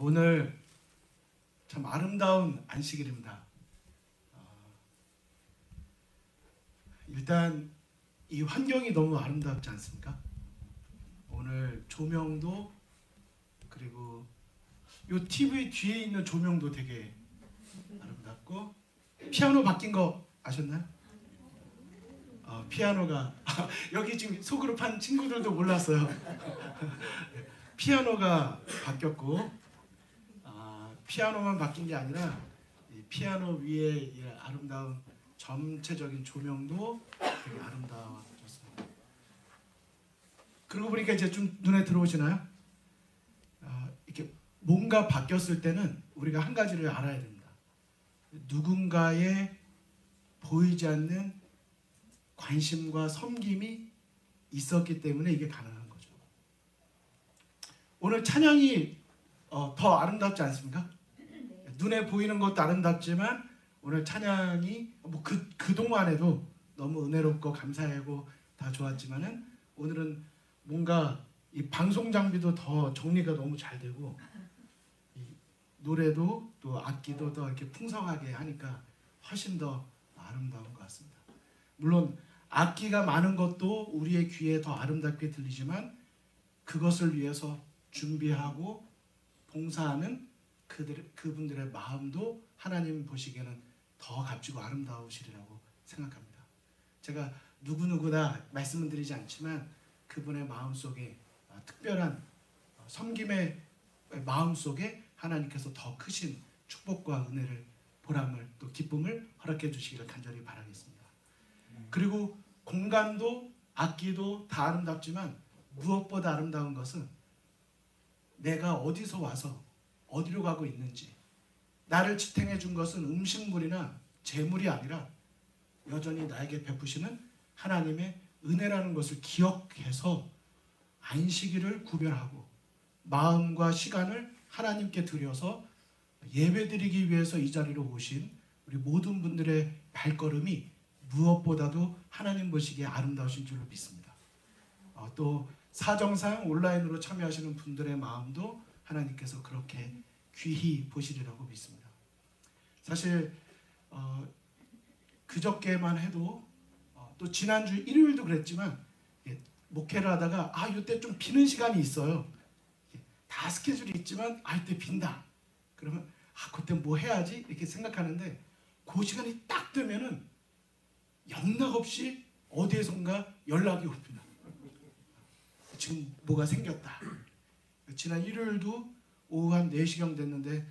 오늘 참 아름다운 안식일입니다. 일단 이 환경이 너무 아름답지 않습니까? 오늘 조명도, 그리고 이 TV 뒤에 있는 조명도 되게 아름답고, 피아노 바뀐 거 아셨나요? 피아노가 여기 지금 소그룹 한 친구들도 몰랐어요. 피아노가 바뀌었고, 피아노만 바뀐 게 아니라 이 피아노 위에 이 아름다운 전체적인 조명도 되게 아름다워졌습니다. 그러고 보니까 이제 좀 눈에 들어오시나요? 이렇게 뭔가 바뀌었을 때는 우리가 한 가지를 알아야 됩니다. 누군가의 보이지 않는 관심과 섬김이 있었기 때문에 이게 가능한 거죠. 오늘 찬양이 더 아름답지 않습니까? 눈에 보이는 것도 아름답지만 오늘 찬양이 그동안에도 너무 은혜롭고 감사하고 다 좋았지만은 오늘은 뭔가 이 방송 장비도 더 정리가 너무 잘 되고, 이 노래도 또 악기도 더 이렇게 풍성하게 하니까 훨씬 더 아름다운 것 같습니다. 물론 악기가 많은 것도 우리의 귀에 더 아름답게 들리지만 그것을 위해서 준비하고 봉사하는 그분들의 마음도 하나님 보시기에는 더 값지고 아름다우시리라고 생각합니다. 제가 누구누구나 말씀을 드리지 않지만 그분의 마음속에 특별한 섬김의 마음속에 하나님께서 더 크신 축복과 은혜를, 보람을, 또 기쁨을 허락해 주시기를 간절히 바라겠습니다. 그리고 공간도 악기도 다 아름답지만 무엇보다 아름다운 것은 내가 어디서 와서 어디로 가고 있는지, 나를 지탱해 준 것은 음식물이나 재물이 아니라 여전히 나에게 베푸시는 하나님의 은혜라는 것을 기억해서 안식일을 구별하고 마음과 시간을 하나님께 드려서 예배드리기 위해서 이 자리로 오신 우리 모든 분들의 발걸음이 무엇보다도 하나님 보시기에 아름다우신 줄로 믿습니다. 또 사정상 온라인으로 참여하시는 분들의 마음도 하나님께서 그렇게 귀히 보시리라고 믿습니다. 사실 그저께만 해도 또 지난주 일요일도 그랬지만 목회를 하다가 이때 좀 비는 시간이 있어요. 다 스케줄이 있지만 이때 빈다. 그러면 그때 뭐 해야지 이렇게 생각하는데 그 시간이 딱 되면은 영락없이 어디에선가 연락이 옵니다. 지금 뭐가 생겼다. 지난 일요일도 오후 한 4시경 됐는데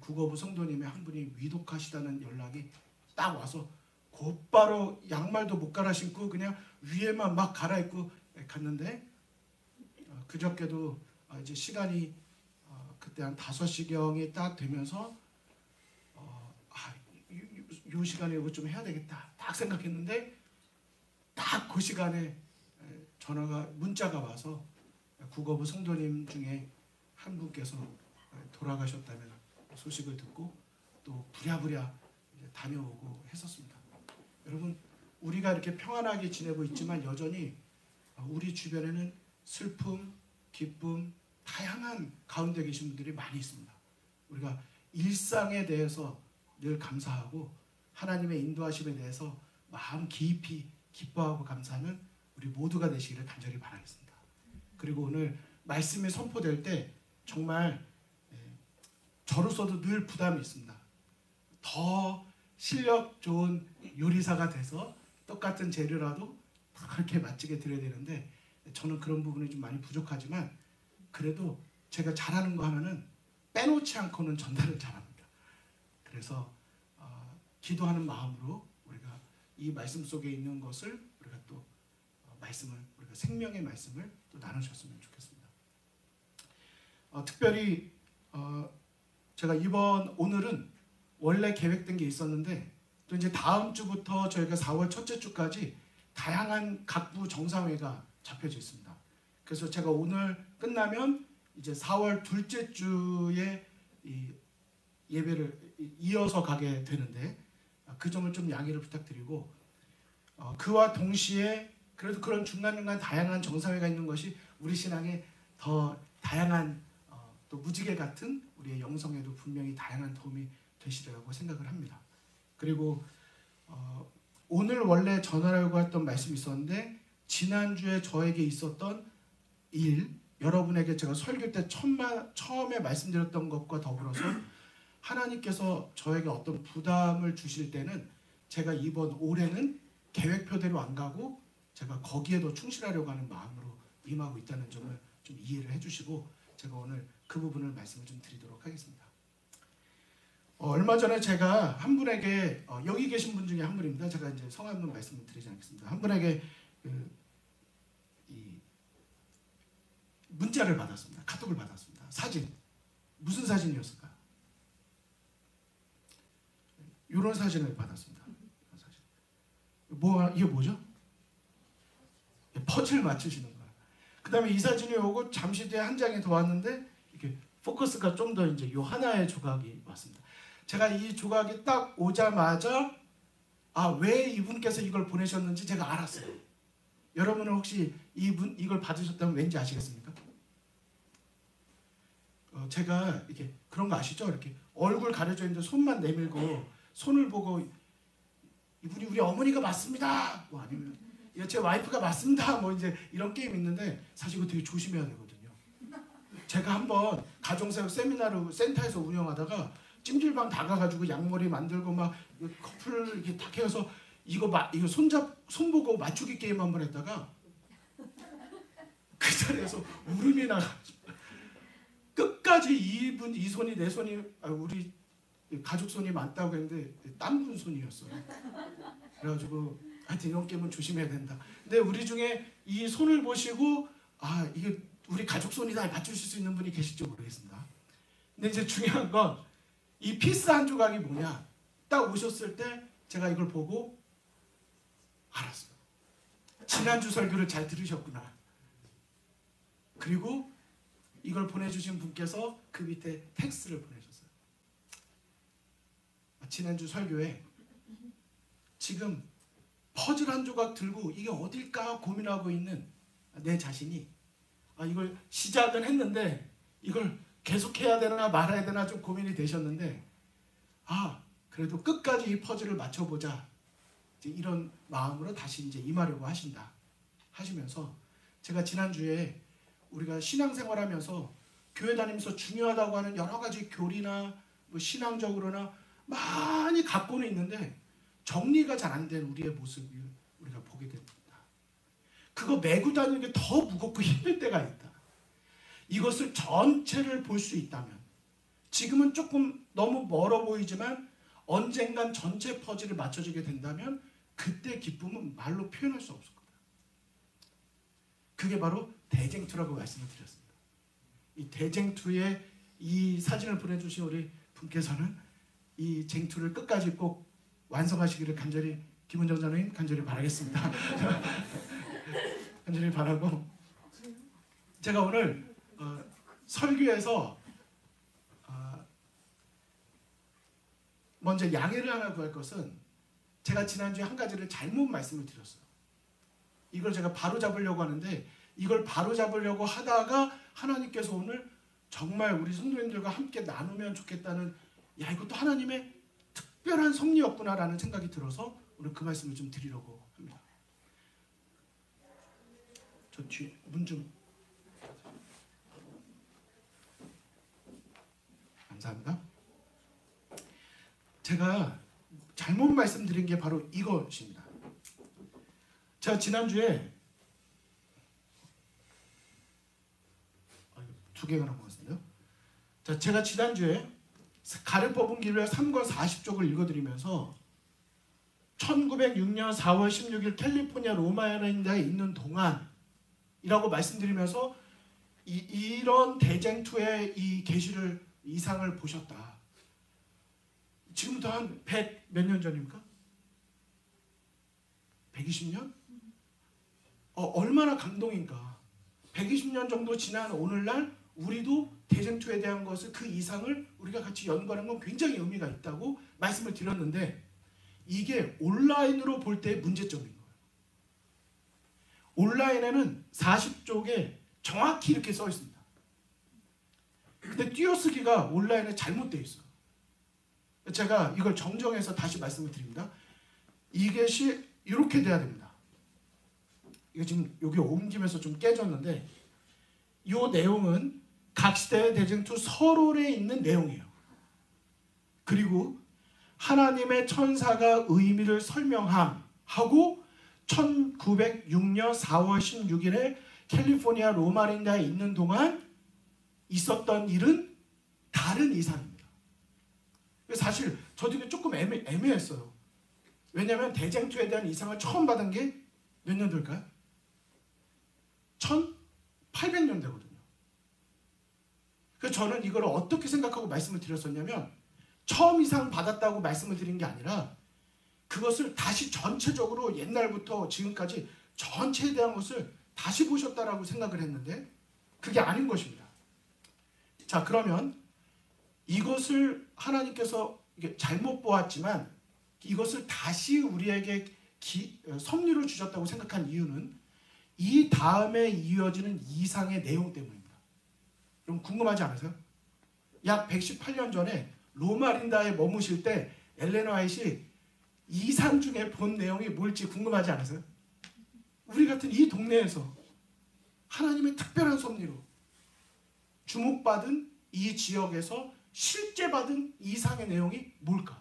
국어부 성도님의 한 분이 위독하시다는 연락이 딱 와서 곧바로 양말도 못 갈아 신고 그냥 위에만 막 갈아입고 갔는데, 그저께도 이제 시간이 그때 한 5시경이 딱 되면서 요 시간에 이거 좀 해야 되겠다 딱 생각했는데 딱 그 시간에 문자가 와서 국어부 성도님 중에 한 분께서 돌아가셨다는 소식을 듣고 또 부랴부랴 다녀오고 했었습니다. 여러분, 우리가 이렇게 평안하게 지내고 있지만 여전히 우리 주변에는 슬픔, 기쁨, 다양한 가운데 계신 분들이 많이 있습니다. 우리가 일상에 대해서 늘 감사하고 하나님의 인도하심에 대해서 마음 깊이 기뻐하고 감사하는 우리 모두가 되시기를 간절히 바라겠습니다. 그리고 오늘 말씀이 선포될 때 정말 저로서도 늘 부담이 있습니다. 더 실력 좋은 요리사가 돼서 똑같은 재료라도 그렇게 맛지게 드려야 되는데 저는 그런 부분이 좀 많이 부족하지만 그래도 제가 잘하는 거 하면은 빼놓지 않고는 전달을 잘합니다. 그래서 기도하는 마음으로 우리가 이 말씀 속에 있는 것을 우리가 또 우리가 생명의 말씀을 또 나누셨으면 좋겠습니다. 특별히 제가 오늘은 원래 계획된 게 있었는데 또 이제 다음 주부터 저희가 4월 첫째 주까지 다양한 각부 정상회가 잡혀져 있습니다. 그래서 제가 오늘 끝나면 이제 4월 둘째 주에 이 예배를 이어서 가게 되는데 그 점을 좀 양해를 부탁드리고, 그와 동시에 그래도 그런 중간중간 다양한 정상회가 있는 것이 우리 신앙에 더 다양한 또 무지개 같은 우리의 영성에도 분명히 다양한 도움이 되시리라고 생각을 합니다. 그리고 오늘 원래 전하려고 했던 말씀이 있었는데 지난주에 저에게 있었던 일, 여러분에게 제가 설교 때 처음에 말씀드렸던 것과 더불어서 하나님께서 저에게 어떤 부담을 주실 때는 제가 이번 올해는 계획표대로 안 가고 제가 거기에 더 충실하려고 하는 마음으로 임하고 있다는 점을 좀 이해를 해주시고 제가 오늘 그 부분을 말씀을 좀 드리도록 하겠습니다. 얼마 전에 제가 한 분에게 여기 계신 분 중에 한 분입니다. 제가 이제 성함은 말씀을 드리지 않겠습니다. 한 분에게 이 문자를 받았습니다. 카톡을 받았습니다. 사진 무슨 사진이었을까요? 이런 사진을 받았습니다. 이게 뭐죠? 퍼즐 맞추시는 거예요. 그 다음에 이 사진이 오고 잠시 뒤에 한 장이 더 왔는데 이렇게 포커스가 좀 더 이제 요 하나의 조각이 왔습니다. 제가 이 조각이 딱 오자마자 왜 이분께서 이걸 보내셨는지 제가 알았어요. 여러분은 혹시 이걸 받으셨다면 왠지 아시겠습니까? 제가 이렇게 그런 거 아시죠? 이렇게 얼굴 가려져 있는데 손만 내밀고 손을 보고 이분이 우리 어머니가 맞습니다. 뭐 아니면 제 와이프가 맞습니다. 뭐 이제 이런 게임 있는데 사실 이거 되게 조심해야 되거든요. 제가 한번 가정사역 세미나를 센터에서 운영하다가 찜질방 다가가지고 양머리 만들고 막 커플 이렇게 딱 해서 이거 손 보고 맞추기 게임 한번 했다가 그 자리에서 울음이 나가지고 끝까지 이 손이 내 손이 우리 가족 손이 맞다고 했는데 딴 분 손이었어요. 그래가지고 하여튼 이런 게임은 조심해야 된다. 근데 우리 중에 이 손을 보시고 이게 우리 가족 손이다 맞추실 수 있는 분이 계실지 모르겠습니다. 근데 이제 중요한 건 이 피스 한 조각이 뭐냐 딱 오셨을 때 제가 이걸 보고 알았어요. 지난주 설교를 잘 들으셨구나. 그리고 이걸 보내주신 분께서 그 밑에 텍스트를 보내셨어요. 지난주 설교에 지금 퍼즐 한 조각 들고 이게 어딜까 고민하고 있는 내 자신이 이걸 시작은 했는데 이걸 계속해야 되나 말아야 되나 좀 고민이 되셨는데 그래도 끝까지 이 퍼즐을 맞춰보자 이제 이런 마음으로 다시 이제 임하려고 하시면서 제가 지난주에 우리가 신앙생활하면서 교회 다니면서 중요하다고 하는 여러 가지 교리나 뭐 신앙적으로나 많이 갖고는 있는데 정리가 잘 안 된 우리의 모습을 우리가 보게 됩니다. 그거 메고 다니는 게 더 무겁고 힘들 때가 있다. 이것을 전체를 볼 수 있다면 지금은 조금 너무 멀어 보이지만 언젠간 전체 퍼즐을 맞춰지게 된다면 그때 기쁨은 말로 표현할 수 없을 거다. 그게 바로 대쟁투라고 말씀을 드렸습니다. 이 대쟁투에 이 사진을 보내주신 우리 분께서는 이 쟁투를 끝까지 꼭 완성하시기를 간절히 김은정 장로님 간절히 바라겠습니다. 간절히 바라고 제가 오늘 설교에서 먼저 양해를 하나 구할 것은 제가 지난주에 한 가지를 잘못 말씀을 드렸어요. 이걸 제가 바로잡으려고 하는데 이걸 바로잡으려고 하다가 하나님께서 오늘 정말 우리 성도님들과 함께 나누면 좋겠다는 이것도 하나님의 특별한 섭리였구나라는 생각이 들어서 오늘 그 말씀을 좀 드리려고 합니다. 저 뒤에 문 좀 감사합니다. 제가 잘못 말씀드린 게 바로 이것입니다. 제가 지난주에 두 개가 넘어갔는데요. 제가 지난주에 가르 뽑은 길을 3권 40쪽을 읽어드리면서 1906년 4월 16일 캘리포니아 로마인대에 있는 동안이라고 말씀드리면서 이런 대쟁투의 이 계시를 이상을 보셨다. 지금부터 한 100 몇 년 전입니까? 120년? 얼마나 감동인가. 120년 정도 지난 오늘날 우리도 대쟁투에 대한 것을 그 이상을 우리가 같이 연구하는 건 굉장히 의미가 있다고 말씀을 드렸는데 이게 온라인으로 볼 때의 문제점인 거예요. 온라인에는 40쪽에 정확히 이렇게 써 있습니다. 근데 띄어쓰기가 온라인에 잘못되어 있어요. 제가 이걸 정정해서 다시 말씀을 드립니다. 이것이 이렇게 돼야 됩니다. 이거 지금 여기 옮기면서 좀 깨졌는데 이 내용은 각 시대의 대쟁투 서론에 있는 내용이에요. 그리고 하나님의 천사가 의미를 설명함하고 1906년 4월 16일에 캘리포니아 로마린다에 있는 동안 있었던 일은 다른 이상입니다. 사실 저도 이게 조금 애매했어요. 왜냐하면 대쟁투에 대한 이상을 처음 받은 게 몇 년도일까요? 1800년대거든요. 그래서 저는 이걸 어떻게 생각하고 말씀을 드렸었냐면 처음 이상 받았다고 말씀을 드린 게 아니라 그것을 다시 전체적으로 옛날부터 지금까지 전체에 대한 것을 다시 보셨다라고 생각을 했는데 그게 아닌 것입니다. 자, 그러면 이것을 하나님께서 잘못 보았지만 이것을 다시 우리에게 섭리로 주셨다고 생각한 이유는 이 다음에 이어지는 이상의 내용 때문입니다. 좀 궁금하지 않으세요? 약 118년 전에 로마린다에 머무실 때 엘렌 화이트이 이상 중에 본 내용이 뭘지 궁금하지 않으세요? 우리 같은 이 동네에서 하나님의 특별한 섭리로 주목받은 이 지역에서 실제 받은 이상의 내용이 뭘까?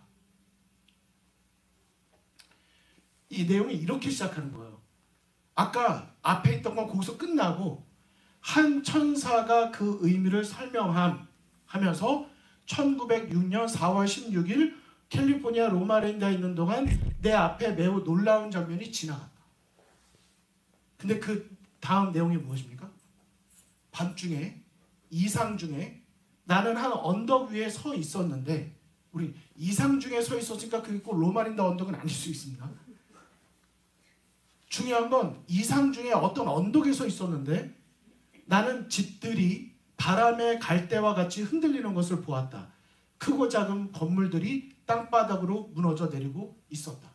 이 내용이 이렇게 시작하는 거예요. 아까 앞에 있던 건 거기서 끝나고 한 천사가 그 의미를 설명함 하면서 1906년 4월 16일 캘리포니아 로마린다에 있는 동안 내 앞에 매우 놀라운 장면이 지나갔다. 근데 그 다음 내용이 무엇입니까? 밤중에 이상 중에 나는 한 언덕 위에 서 있었는데 우리 이상 중에 서 있었으니까 그게 꼭 로마린다 언덕은 아닐 수 있습니다. 중요한 건 이상 중에 어떤 언덕에 서 있었는데 나는 집들이 바람의 갈대와 같이 흔들리는 것을 보았다. 크고 작은 건물들이 땅바닥으로 무너져 내리고 있었다.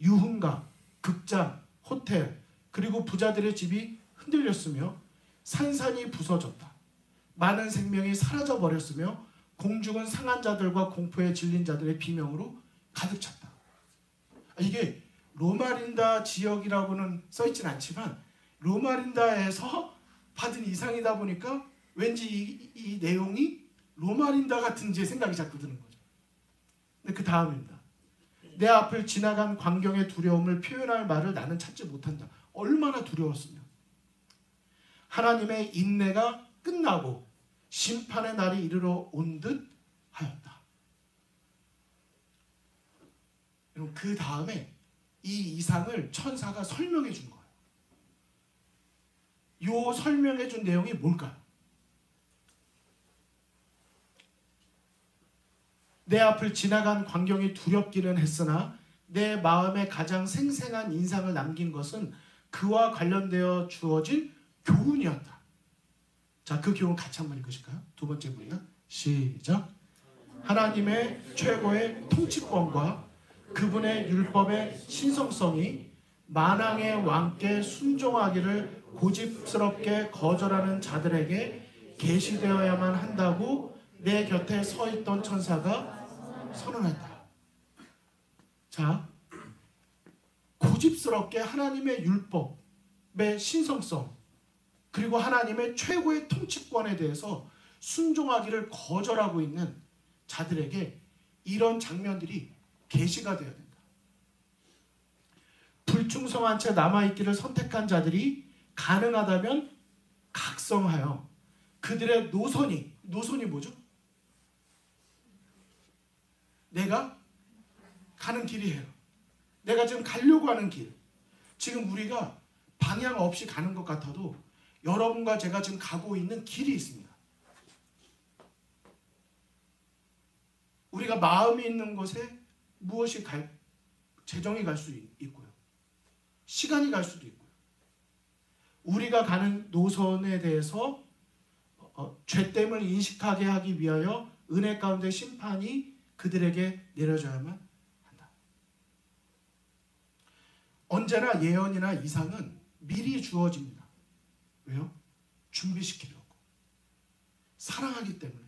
유흥가, 극장, 호텔, 그리고 부자들의 집이 흔들렸으며 산산이 부서졌다. 많은 생명이 사라져버렸으며 공중은 상한 자들과 공포에 질린 자들의 비명으로 가득 찼다. 이게 로마린다 지역이라고는 써있진 않지만 로마린다에서 받은 이상이다 보니까 왠지 이 내용이 로마린다 같은지 생각이 자꾸 드는 거죠. 근데 그 다음입니다. 내 앞을 지나간 광경의 두려움을 표현할 말을 나는 찾지 못한다. 얼마나 두려웠으면. 하나님의 인내가 끝나고 심판의 날이 이르러 온 듯 하였다. 여러분, 그 다음에 이 이상을 천사가 설명해 준 거예요. 요 설명해 준 내용이 뭘까요? 내 앞을 지나간 광경이 두렵기는 했으나 내 마음에 가장 생생한 인상을 남긴 것은 그와 관련되어 주어진 교훈이었다. 자, 그 교훈 같이 한번 읽으실까요? 두 번째 문이요. 시작. 하나님의 최고의 통치권과 그분의 율법의 신성성이 만왕의 왕께 순종하기를 고집스럽게 거절하는 자들에게 계시되어야만 한다고 내 곁에 서 있던 천사가 선언했다. 자, 고집스럽게 하나님의 율법의 신성성 그리고 하나님의 최고의 통치권에 대해서 순종하기를 거절하고 있는 자들에게 이런 장면들이 계시가 되어야 된다. 불충성한 채 남아있기를 선택한 자들이 가능하다면 각성하여 그들의 노선이 뭐죠? 내가 가는 길이에요. 내가 지금 가려고 하는 길. 지금 우리가 방향 없이 가는 것 같아도 여러분과 제가 지금 가고 있는 길이 있습니다. 우리가 마음이 있는 곳에 무엇이 재정이 갈 수 있고요. 시간이 갈 수도 있고요. 우리가 가는 노선에 대해서 죄됨을 인식하게 하기 위하여 은혜 가운데 심판이 그들에게 내려져야만 한다. 언제나 예언이나 이상은 미리 주어집니다. 왜요? 준비시키려고. 사랑하기 때문에.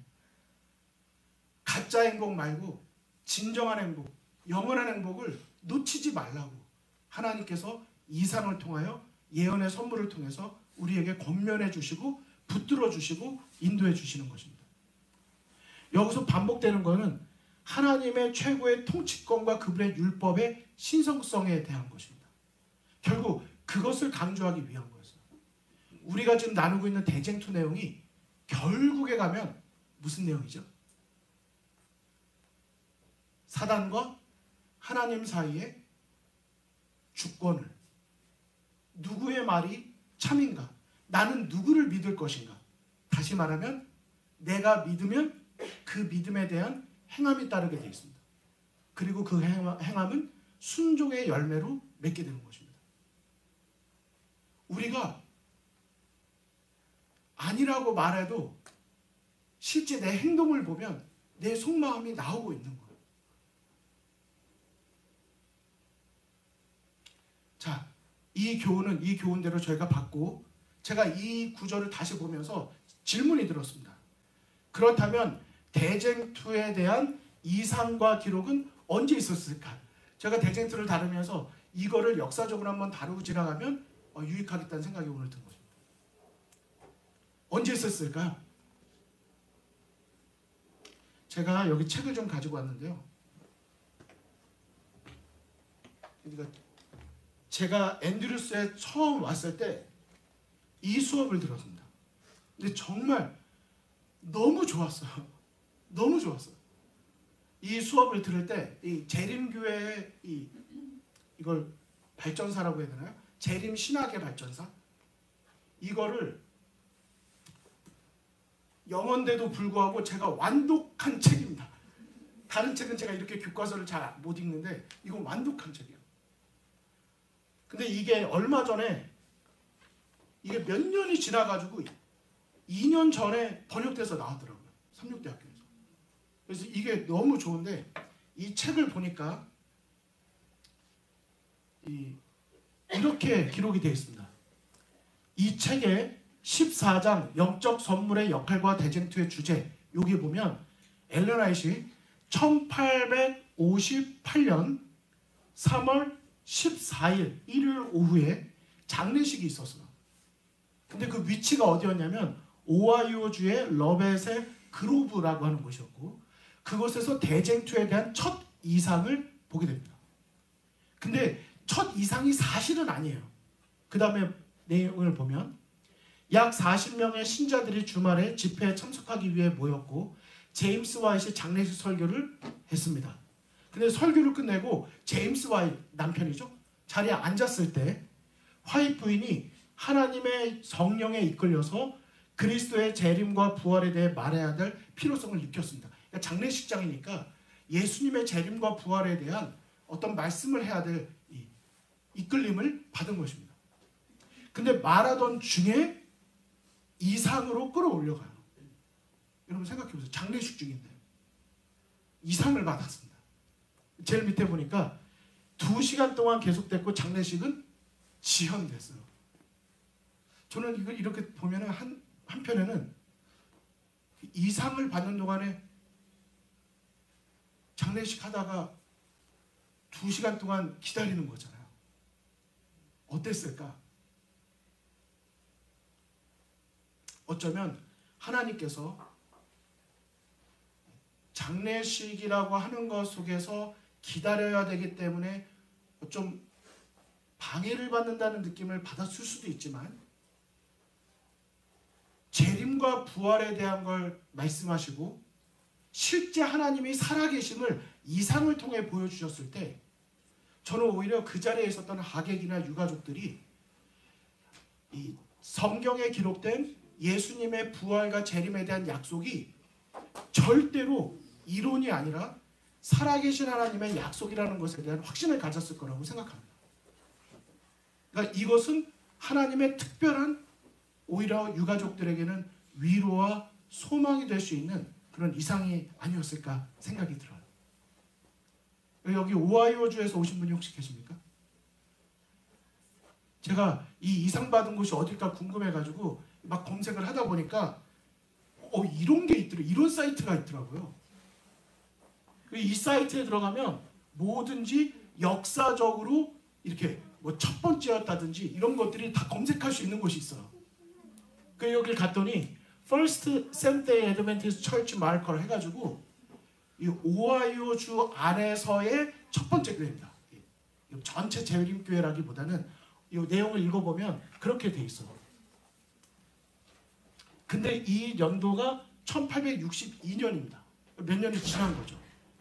가짜 행복 말고 진정한 행복, 영원한 행복을 놓치지 말라고 하나님께서 이상을 통하여 예언의 선물을 통해서 우리에게 권면해 주시고 붙들어 주시고 인도해 주시는 것입니다. 여기서 반복되는 것은 하나님의 최고의 통치권과 그분의 율법의 신성성에 대한 것입니다. 결국 그것을 강조하기 위한 거였어요. 우리가 지금 나누고 있는 대쟁투 내용이 결국에 가면 무슨 내용이죠? 사단과 하나님 사이의 주권을, 누구의 말이 참인가? 나는 누구를 믿을 것인가? 다시 말하면 내가 믿으면 그 믿음에 대한 행함이 따르게 되어 있습니다. 그리고 그 행함은 순종의 열매로 맺게 되는 것입니다. 우리가 아니라고 말해도 실제 내 행동을 보면 내 속마음이 나오고 있는 거예요. 자, 이 교훈대로 저희가 받고 제가 이 구절을 다시 보면서 질문이 들었습니다. 그렇다면 대쟁투에 대한 이상과 기록은 언제 있었을까? 제가 대쟁투를 다루면서 이거를 역사적으로 한번 다루고 지나가면 유익하겠다는 생각이 오늘 든 것입니다. 언제 있었을까요? 제가 여기 책을 좀 가지고 왔는데요. 그러니까 제가 앤드루스에 처음 왔을 때 이 수업을 들었습니다. 근데 정말 너무 좋았어요. 너무 좋았어요. 이 수업을 들을 때 이 재림교회의 이걸 발전사라고 해야 되나요? 재림 신학의 발전사? 이거를 영어인데도 불구하고 제가 완독한 책입니다. 다른 책은 제가 이렇게 교과서를 잘 못 읽는데 이건 완독한 책이에요. 근데 이게 얼마 전에 이게 몇 년이 지나가지고 2년 전에 번역돼서 나왔더라고요. 삼육대학교에서. 그래서 이게 너무 좋은데 이 책을 보니까 이렇게 기록이 되어 있습니다. 이 책의 14장 영적 선물의 역할과 대쟁투의 주제, 여기 보면 엘렌 화이트이 1858년 3월 14일 일요일 오후에 장례식이 있었어요. 근데 그 위치가 어디였냐면 오하이오주의 러벳의 그로브라고 하는 곳이었고 그곳에서 대쟁투에 대한 첫 이상을 보게 됩니다. 근데 첫 이상이 사실은 아니에요. 그 다음에 내용을 보면 약 40명의 신자들이 주말에 집회에 참석하기 위해 모였고 제임스 화이트이 장례식 설교를 했습니다. 근데 설교를 끝내고 제임스 화이트, 남편이죠, 자리에 앉았을 때 화이트 부인이 하나님의 성령에 이끌려서 그리스도의 재림과 부활에 대해 말해야 될 필요성을 느꼈습니다. 그러니까 장례식장이니까 예수님의 재림과 부활에 대한 어떤 말씀을 해야 될 이끌림을 받은 것입니다. 근데 말하던 중에 이상으로 끌어올려가요. 여러분 생각해보세요. 장례식 중인데 이상을 받았습니다. 제일 밑에 보니까 2시간 동안 계속됐고 장례식은 지연됐어요. 저는 이걸 이렇게 보면 한편에는 이상을 받는 동안에 장례식 하다가 2시간 동안 기다리는 거잖아요. 어땠을까? 어쩌면 하나님께서 장례식이라고 하는 것 속에서 기다려야 되기 때문에 좀 방해를 받는다는 느낌을 받았을 수도 있지만 재림과 부활에 대한 걸 말씀하시고 실제 하나님이 살아계심을 이상을 통해 보여주셨을 때 저는 오히려 그 자리에 있었던 하객이나 유가족들이 이 성경에 기록된 예수님의 부활과 재림에 대한 약속이 절대로 이론이 아니라 살아계신 하나님의 약속이라는 것에 대한 확신을 가졌을 거라고 생각합니다. 그러니까 이것은 하나님의 특별한 오히려 유가족들에게는 위로와 소망이 될 수 있는 그런 이상이 아니었을까 생각이 들어요. 여기 오하이오주에서 오신 분이 혹시 계십니까? 제가 이 이상 받은 곳이 어딜까 궁금해가지고 막 검색을 하다 보니까 이런 게 있더라고요. 이런 사이트가 있더라고요. 이 사이트에 들어가면 뭐든지 역사적으로 이렇게 뭐 첫 번째였다든지 이런 것들이 다 검색할 수 있는 곳이 있어요. 그 여기 갔더니 First Seventh-day Adventist Church Marker 해가지고 이 오하이오주 안에서의 첫 번째 교회입니다. 전체 재림교회라기보다는 이 내용을 읽어보면 그렇게 돼 있어. 근데 이 연도가 1862년입니다. 몇 년이 지난 거죠.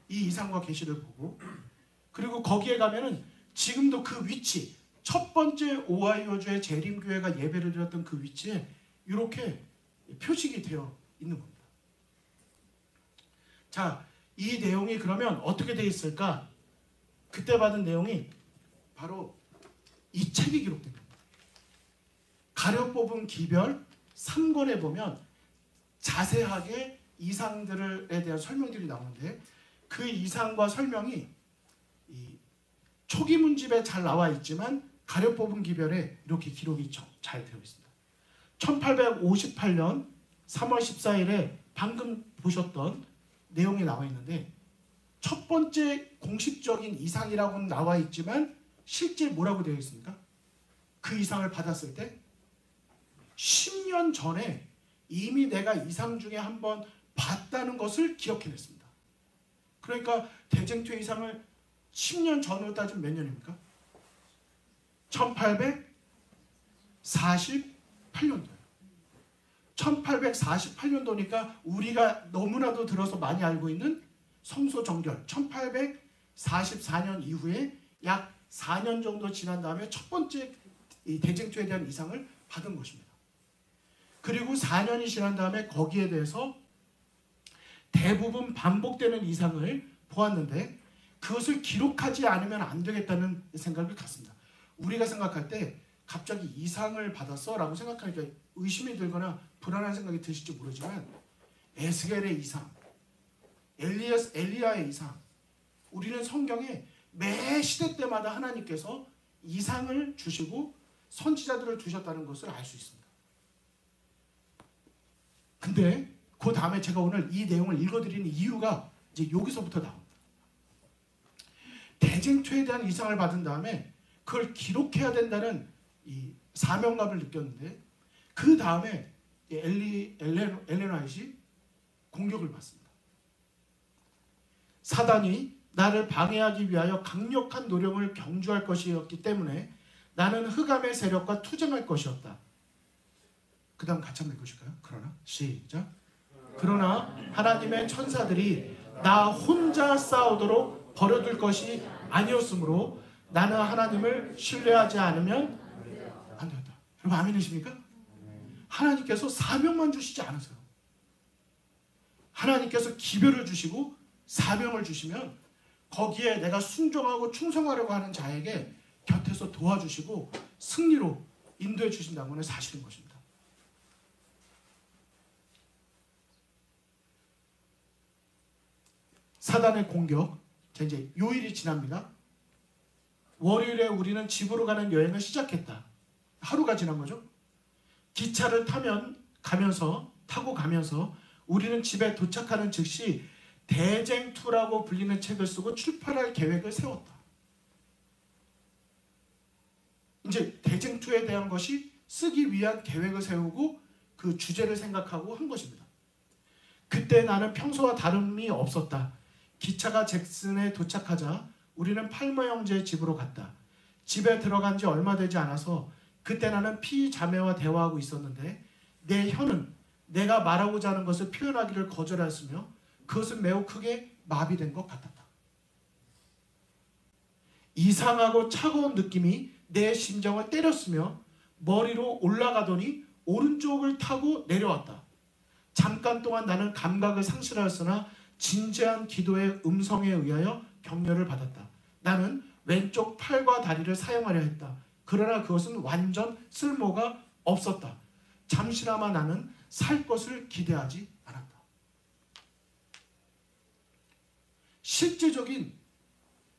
이 이상과 계시를 보고. 그리고 거기에 가면은 지금도 그 위치, 첫 번째 오하이오주의 재림교회가 예배를 드렸던 그 위치에 이렇게 표식이 되어 있는 겁니다. 자, 이 내용이 그러면 어떻게 되어 있을까? 그때 받은 내용이 바로 이 책이 기록된 겁니다. 가려 뽑은 기별 3권에 보면 자세하게 이상들에 대한 설명들이 나오는데 그 이상과 설명이 이 초기 문집에 잘 나와 있지만 가려 뽑은 기별에 이렇게 기록이 잘 되어 있습니다. 1858년 3월 14일에 방금 보셨던 내용이 나와 있는데 첫 번째 공식적인 이상이라고는 나와 있지만 실제 뭐라고 되어 있습니까? 그 이상을 받았을 때 10년 전에 이미 내가 이상 중에 한번 봤다는 것을 기억해냈습니다. 그러니까 대쟁투의 이상을 10년 전으로 따지면 몇 년입니까? 1848년도예요. 1848년도니까 우리가 너무나도 들어서 많이 알고 있는 성소정결 1844년 이후에 약 4년 정도 지난 다음에 첫 번째 이 대쟁투에 대한 이상을 받은 것입니다. 그리고 4년이 지난 다음에 거기에 대해서 대부분 반복되는 이상을 보았는데 그것을 기록하지 않으면 안 되겠다는 생각을 갖습니다. 우리가 생각할 때 갑자기 이상을 받았어? 라고 생각하니까 의심이 들거나 불안한 생각이 드실지 모르지만 에스겔의 이상, 엘리야의 이상, 우리는 성경에 매 시대 때마다 하나님께서 이상을 주시고 선지자들을 두셨다는 것을 알 수 있습니다. 근데 그 다음에 제가 오늘 이 내용을 읽어드리는 이유가 이제 여기서부터 나옵니다. 대쟁투에 대한 이상을 받은 다음에 그걸 기록해야 된다는 이 사명감을 느꼈는데 그 다음에 엘렌 화이트이 공격을 받습니다. 사단이 나를 방해하기 위하여 강력한 노력을 경주할 것이었기 때문에 나는 흑암의 세력과 투쟁할 것이었다. 그 다음 같이 한번 읽으실까요? 그러나 시작. 그러나 하나님의 천사들이 나 혼자 싸우도록 버려둘 것이 아니었으므로 나는 하나님을 신뢰하지 않으면 안 된다. 여러분 아멘이십니까? 하나님께서 사명만 주시지 않으세요. 하나님께서 기별을 주시고 사명을 주시면 거기에 내가 순종하고 충성하려고 하는 자에게 곁에서 도와주시고 승리로 인도해 주신다는 건 사실인 것입니다. 사단의 공격, 이제 요일이 지납니다. 월요일에 우리는 집으로 가는 여행을 시작했다. 하루가 지난 거죠. 기차를 타고 가면서 우리는 집에 도착하는 즉시 대쟁투라고 불리는 책을 쓰고 출판할 계획을 세웠다. 이제 대쟁투에 대한 것이 쓰기 위한 계획을 세우고 그 주제를 생각하고 한 것입니다. 그때 나는 평소와 다름이 없었다. 기차가 잭슨에 도착하자 우리는 팔머 형제의 집으로 갔다. 집에 들어간 지 얼마 되지 않아서 그때 나는 피자매와 대화하고 있었는데 내 혀는 내가 말하고자 하는 것을 표현하기를 거절했으며 그것은 매우 크게 마비된 것 같았다. 이상하고 차가운 느낌이 내 심장을 때렸으며 머리로 올라가더니 오른쪽을 타고 내려왔다. 잠깐 동안 나는 감각을 상실하였으나 진지한 기도의 음성에 의하여 격려를 받았다. 나는 왼쪽 팔과 다리를 사용하려 했다. 그러나 그것은 완전 쓸모가 없었다. 잠시나마 나는 살 것을 기대하지 않았다. 실제적인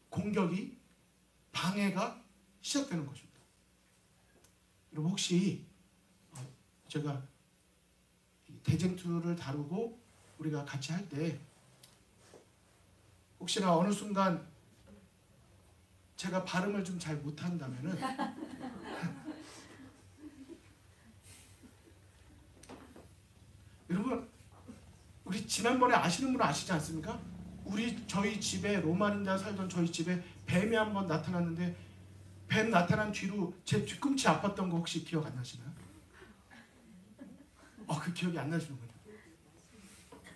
공격이 방해가 시작되는 것입니다. 여러분 혹시 제가 대쟁투를 다루고 우리가 같이 할 때 혹시나 어느 순간 제가 발음을 좀 잘 못한다면은 여러분 우리 지난번에 아시는 분은 아시지 않습니까? 저희 집에 로마린다 살던 저희 집에 뱀이 한번 나타났는데 뱀 나타난 뒤로 제 뒤꿈치 아팠던 거 혹시 기억 안 나시나요? 그 기억이 안 나시는군요.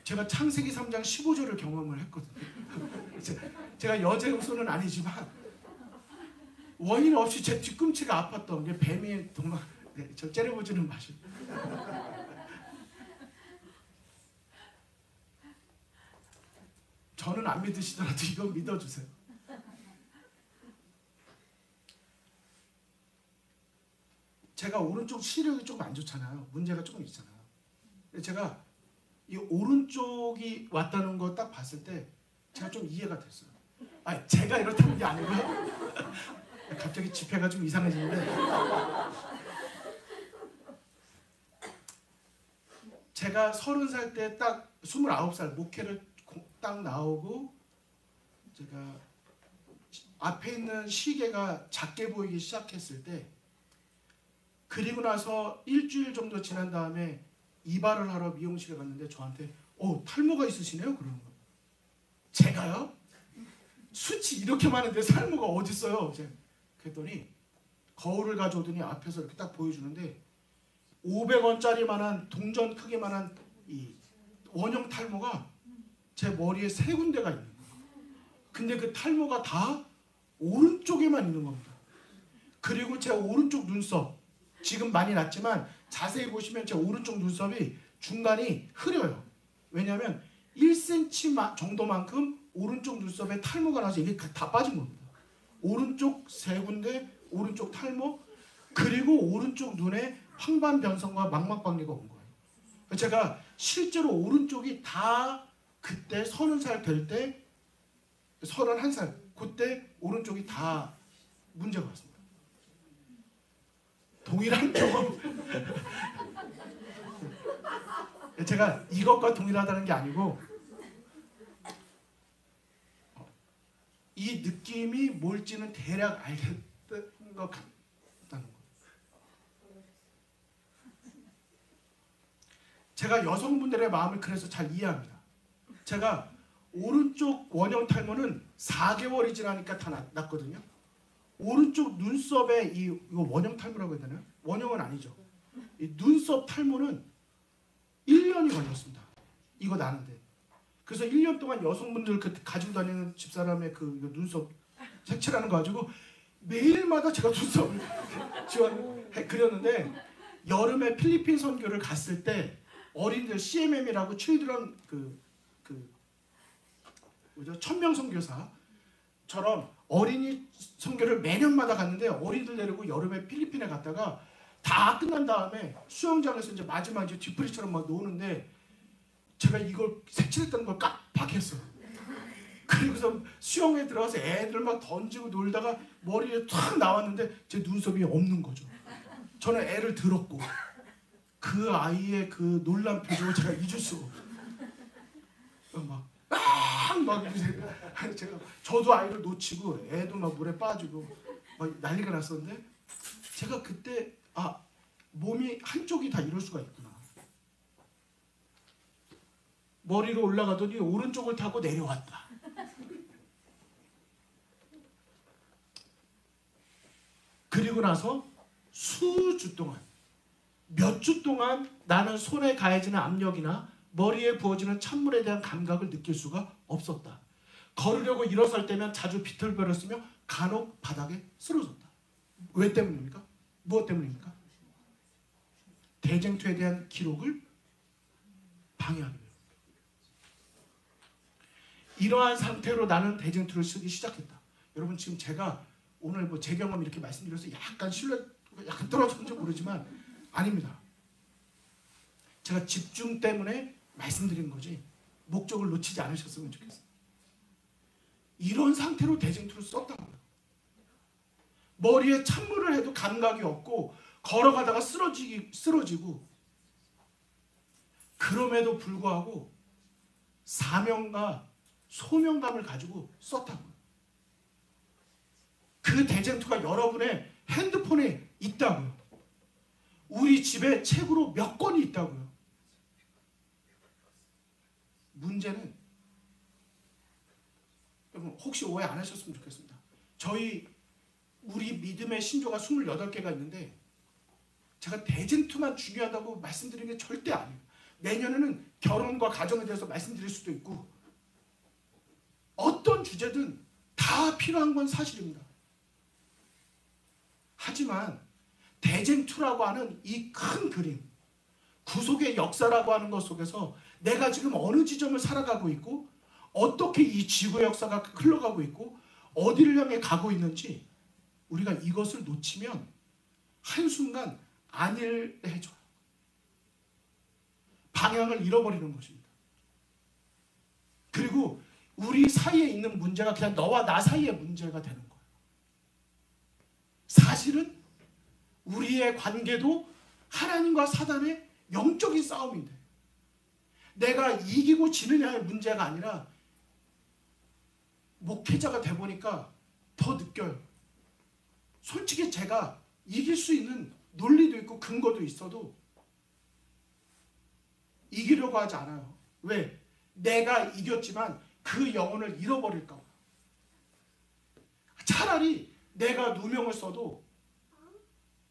제가 창세기 3장 15절을 경험을 했거든요. 제가 여제우소는 아니지만 원인 없이 제 뒤꿈치가 아팠던 게 뱀이 도망. 네, 저 째려보지는 마시고. 저는 안 믿으시더라도 이거 믿어주세요. 제가 오른쪽 시력이 조금 안 좋잖아요. 문제가 조금 있잖아요. 제가 이 오른쪽이 왔다는 거 딱 봤을 때 제가 좀 이해가 됐어요. 제가 이렇다는 게 아니고요. 갑자기 지폐가 좀 이상해지는데 제가 30살 때 딱 29살 목회를 딱 나오고 제가 앞에 있는 시계가 작게 보이기 시작했을 때 그리고 나서 일주일 정도 지난 다음에 이발을 하러 미용실에 갔는데 저한테 탈모가 있으시네요? 그러는 거예요. 제가요? 수치 이렇게 많은데 탈모가 어디 있어요? 그랬더니 거울을 가져오더니 앞에서 이렇게 딱 보여주는데 500원짜리만한 동전 크기만한 이 원형 탈모가 제 머리에 3군데가 있는 거예요. 근데 그 탈모가 다 오른쪽에만 있는 겁니다. 그리고 제 오른쪽 눈썹 지금 많이 났지만 자세히 보시면 제 오른쪽 눈썹이 중간이 흐려요. 왜냐하면 1cm 정도만큼 오른쪽 눈썹에 탈모가 나서 이게 다 빠진 겁니다. 오른쪽 3군데 오른쪽 탈모 그리고 오른쪽 눈에 황반변성과 망막박리가 온 거예요. 제가 실제로 오른쪽이 다 그때 30살 될 때 31살 그때 오른쪽이 다 문제가 왔습니다. 동일한 경험. 제가 이것과 동일하다는 게 아니고 이 느낌이 뭘지는 대략 알겠던 것 같다는 거예요. 제가 여성분들의 마음을 그래서 잘 이해합니다. 제가 오른쪽 원형 탈모는 4개월이 지나니까 다 났거든요. 오른쪽 눈썹에 이거 원형 탈모라고 해야 되나요? 원형은 아니죠. 이 눈썹 탈모는 1년이 걸렸습니다. 이거 나는데. 그래서 1년 동안 여성분들 가지고 다니는 집사람의 그 눈썹 색칠하는 거 가지고 매일마다 제가 눈썹을 그렸는데 여름에 필리핀 선교를 갔을 때 어린이들 CMM이라고 칠드런 뭐죠? 1000명 선교사처럼 어린이 선교를 매년마다 갔는데 어린이들 데리고 여름에 필리핀에 갔다가 다 끝난 다음에 수영장에서 이제 마지막 이제 뒤풀이처럼 막 노는데 제가 이걸 색칠했다는 걸 깜빡했어요. 그리고서 수영에 들어가서 애들 막 던지고 놀다가 머리에 탁 나왔는데 제 눈썹이 없는 거죠. 저는 애를 들었고 그 아이의 그 놀란 표정을 제가 잊을 수가 없어요. 막 제가 저도 아이를 놓치고 애도 막 물에 빠지고 막 난리가 났었는데 제가 그때 몸이 한쪽이 다 이럴 수가 있구나. 머리로 올라가더니 오른쪽을 타고 내려왔다. 그리고 나서 수주 동안 몇 주 동안 나는 손에 가해지는 압력이나 머리에 부어지는 찬물에 대한 감각을 느낄 수가 없었다. 걸으려고 일어설 때면 자주 비틀거렸으며 간혹 바닥에 쓰러졌다. 왜 때문입니까? 무엇 때문입니까? 대쟁투에 대한 기록을 방해하기 위해. 이러한 상태로 나는 대쟁투를 쓰기 시작했다. 여러분 지금 제가 오늘 뭐 제 경험 이렇게 말씀드려서 약간 신뢰가 약간 떨어졌는지 모르지만 아닙니다. 제가 집중 때문에 말씀드린 거지 목적을 놓치지 않으셨으면 좋겠어요. 이런 상태로 대쟁투를 썼다는 거예요. 머리에 찬물을 해도 감각이 없고 걸어가다가 쓰러지고 그럼에도 불구하고 사명과 소명감을 가지고 썼다고요. 그 대쟁투가 여러분의 핸드폰에 있다고요. 우리 집에 책으로 몇 권이 있다고요. 문제는 여러분 혹시 오해 안 하셨으면 좋겠습니다. 우리 믿음의 신조가 28개가 있는데 제가 대쟁투만 중요하다고 말씀드리는 게 절대 아니에요. 내년에는 결혼과 가정에 대해서 말씀드릴 수도 있고 어떤 주제든 다 필요한 건 사실입니다. 하지만 대쟁투라고 하는 이 큰 그림, 구속의 역사라고 하는 것 속에서 내가 지금 어느 지점을 살아가고 있고 어떻게 이 지구의 역사가 흘러가고 있고 어디를 향해 가고 있는지 우리가 이것을 놓치면 한순간 안일해져요. 방향을 잃어버리는 것입니다. 그리고 우리 사이에 있는 문제가 그냥 너와 나 사이의 문제가 되는 거예요. 사실은 우리의 관계도 하나님과 사단의 영적인 싸움인데 내가 이기고 지느냐의 문제가 아니라 목회자가 돼보니까 더 느껴요. 솔직히 제가 이길 수 있는 논리도 있고 근거도 있어도 이기려고 하지 않아요. 왜? 내가 이겼지만 그 영혼을 잃어버릴까 봐. 차라리 내가 누명을 써도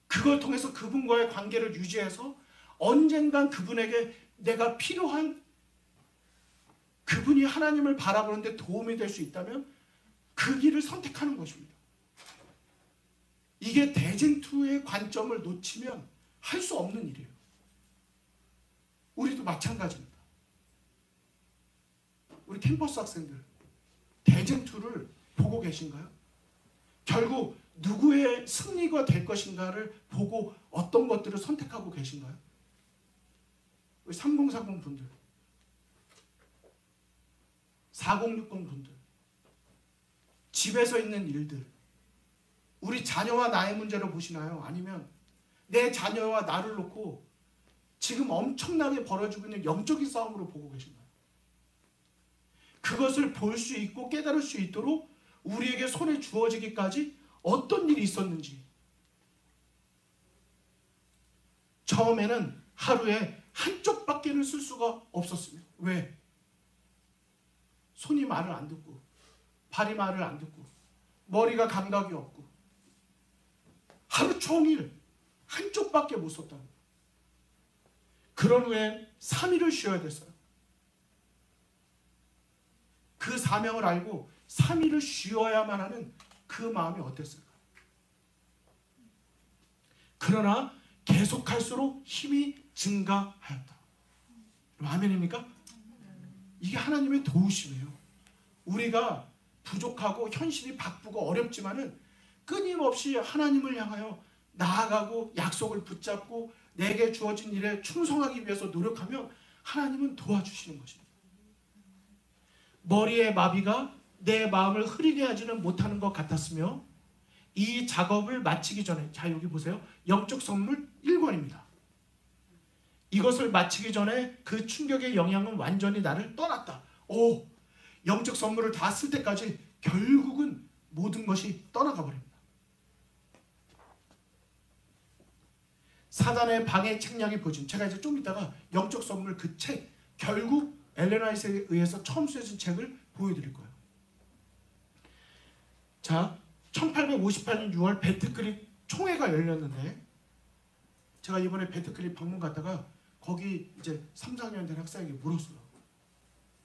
그걸 통해서 그분과의 관계를 유지해서 언젠간 그분에게 내가 필요한 그분이 하나님을 바라보는데 도움이 될 수 있다면 그 길을 선택하는 것입니다. 이게 대쟁투의 관점을 놓치면 할 수 없는 일이에요. 우리도 마찬가지입니다. 우리 캠퍼스 학생들 대쟁투를 보고 계신가요? 결국 누구의 승리가 될 것인가를 보고 어떤 것들을 선택하고 계신가요? 우리 3040 분들, 4060 분들, 집에서 있는 일들, 우리 자녀와 나의 문제로 보시나요? 아니면 내 자녀와 나를 놓고 지금 엄청나게 벌어지고 있는 영적인 싸움으로 보고 계신가요? 그것을 볼 수 있고 깨달을 수 있도록 우리에게 손에 주어지기까지 어떤 일이 있었는지. 처음에는 하루에 한쪽밖에는 쓸 수가 없었습니다. 왜? 손이 말을 안 듣고 발이 말을 안 듣고 머리가 감각이 없고 하루 종일 한쪽밖에 못 썼다는 거예요. 그런 후엔 3일을 쉬어야 됐어요. 그 사명을 알고 3일을 쉬어야만 하는 그 마음이 어땠을까? 그러나 계속할수록 힘이 증가하였다. 아멘입니까? 이게 하나님의 도우심이에요. 우리가 부족하고 현실이 바쁘고 어렵지만은 끊임없이 하나님을 향하여 나아가고 약속을 붙잡고 내게 주어진 일에 충성하기 위해서 노력하면 하나님은 도와주시는 것입니다. 머리의 마비가 내 마음을 흐리게 하지는 못하는 것 같았으며 이 작업을 마치기 전에, 자 여기 보세요. 영적 선물 1권입니다. 이것을 마치기 전에 그 충격의 영향은 완전히 나를 떠났다. 영적 선물을 다 쓸 때까지 결국은 모든 것이 떠나가 버립니다. 사단의 방해 책략이 보여진, 제가 이제 좀 이따가 영적 선물 그 책, 결국 엘렌 화이트에 의해서 처음 쓰여진 책을 보여드릴 거예요. 자, 1858년 6월 배트크릭 총회가 열렸는데 제가 이번에 배트크릭 방문 갔다가 거기 이제 3, 4년 된 학생에게 물었어요.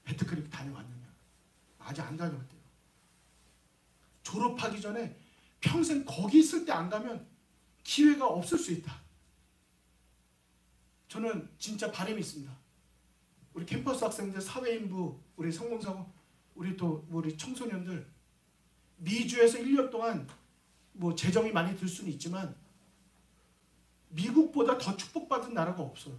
배트크릭 다녀왔느냐? 아직 안 다녀왔대요. 졸업하기 전에 평생 거기 있을 때 안 가면 기회가 없을 수 있다. 저는 진짜 바람이 있습니다. 우리 캠퍼스 학생들, 사회인부, 우리 성공사고, 우리 청소년들 미주에서 1년 동안 뭐 재정이 많이 들 수는 있지만 미국보다 더 축복받은 나라가 없어요.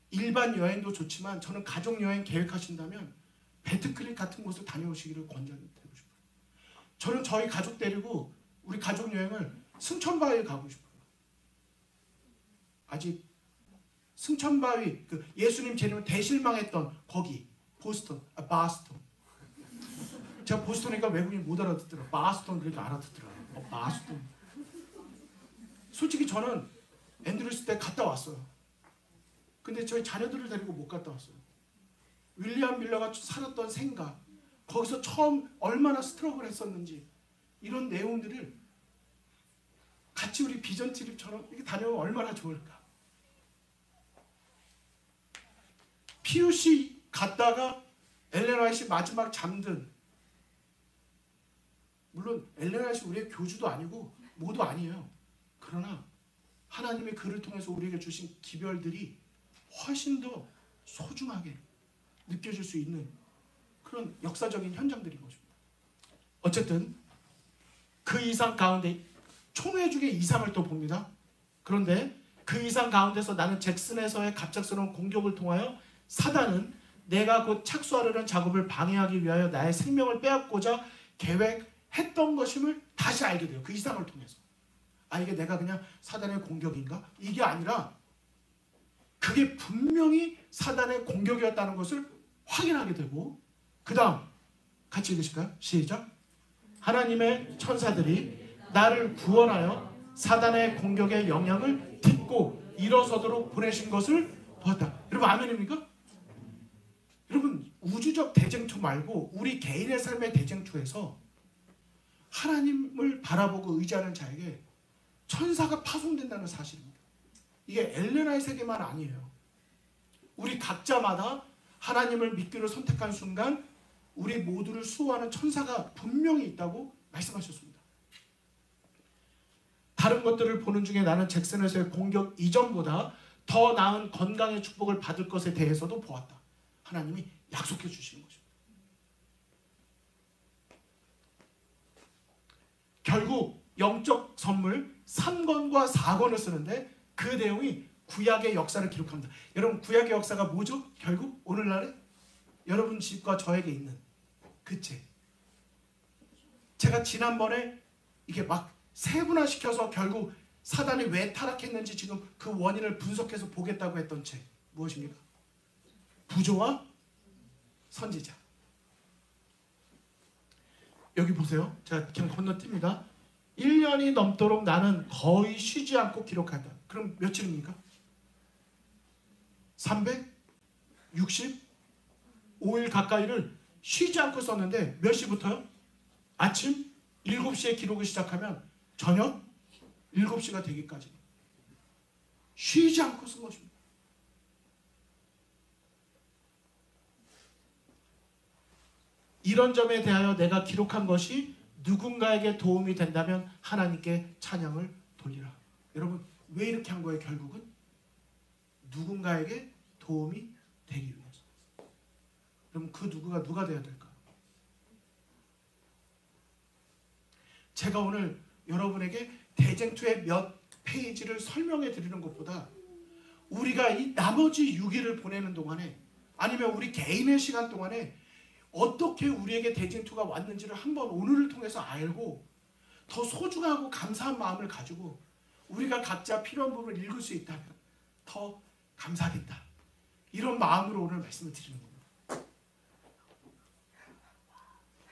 일반 여행도 좋지만 저는 가족 여행 계획하신다면 배트크릭 같은 곳을 다녀오시기를 권장드리고 싶어요. 저는 저희 가족 데리고 우리 가족 여행을 승천바위에 가고 싶어요. 아직 승천바위 그 예수님 재림을 대실망했던 거기 보스턴, 바스턴. 제가 보스턴이니까 외국인 못 알아듣더라. 바스턴 그러니까 알아듣더라. 바스턴. 솔직히 저는 앤드루스 때 갔다 왔어요. 근데 저희 자녀들을 데리고 못 갔다 왔어요. 윌리엄 밀러가 살았던 생각, 거기서 처음 얼마나 스트러글 했었는지 이런 내용들을 같이 우리 비전 트립처럼 이렇게 다녀오면 얼마나 좋을까. PUC 갔다가 엘렌 화이트 마지막 잠든, 물론 엘렌 화이트 우리의 교주도 아니고 모두 아니에요. 그러나 하나님의 그를 통해서 우리에게 주신 기별들이 훨씬 더 소중하게 느껴질 수 있는 그런 역사적인 현장들인 것입니다. 어쨌든 그 이상 가운데 총회 중에 이상을 또 봅니다. 그런데 그 이상 가운데서 나는 잭슨에서의 갑작스러운 공격을 통하여 사단은 내가 곧 착수하려는 작업을 방해하기 위하여 나의 생명을 빼앗고자 계획했던 것임을 다시 알게 돼요. 그 이상을 통해서. 아, 이게 내가 그냥 사단의 공격인가? 이게 아니라 그게 분명히 사단의 공격이었다는 것을 확인하게 되고, 그 다음 같이 읽으실까요? 시작. 하나님의 천사들이 나를 구원하여 사단의 공격의 영향을 딛고 일어서도록 보내신 것을 보았다. 여러분 아멘입니까? 여러분 우주적 대쟁투 말고 우리 개인의 삶의 대쟁투에서 하나님을 바라보고 의지하는 자에게 천사가 파송된다는 사실입니다. 이게 엘레나의 세계만 아니에요. 우리 각자마다 하나님을 믿기로 선택한 순간 우리 모두를 수호하는 천사가 분명히 있다고 말씀하셨습니다. 다른 것들을 보는 중에 나는 잭슨에서의 공격 이전보다 더 나은 건강의 축복을 받을 것에 대해서도 보았다. 하나님이 약속해 주시는 것입니다. 결국 영적 선물 3권과 4권을 쓰는데 그 내용이 구약의 역사를 기록합니다. 여러분 구약의 역사가 뭐죠? 결국 오늘날에 여러분 집과 저에게 있는 그 책. 제가 지난번에 이게 막 세분화시켜서 결국 사단이 왜 타락했는지 지금 그 원인을 분석해서 보겠다고 했던 책 무엇입니까? 부조와 선지자. 여기 보세요. 제가 그냥 건너뜁니다. 1년이 넘도록 나는 거의 쉬지 않고 기록한다. 그럼 며칠입니까? 365일 가까이를 쉬지 않고 썼는데 몇 시부터요? 아침 7시에 기록을 시작하면 저녁 7시가 되기까지 쉬지 않고 쓴 것입니다. 이런 점에 대하여 내가 기록한 것이 누군가에게 도움이 된다면 하나님께 찬양을 돌리라. 여러분 왜 이렇게 한 거예요? 결국은 누군가에게 도움이 되기 위해서. 그럼 그 누구가 누가 되어야 될까요? 제가 오늘 여러분에게 대쟁투의 몇 페이지를 설명해 드리는 것보다 우리가 이 나머지 6일을 보내는 동안에 아니면 우리 개인의 시간 동안에 어떻게 우리에게 대쟁투가 왔는지를 한번 오늘을 통해서 알고 더 소중하고 감사한 마음을 가지고 우리가 각자 필요한 부분을 읽을 수 있다면 더 감사하겠다. 이런 마음으로 오늘 말씀을 드리는 겁니다.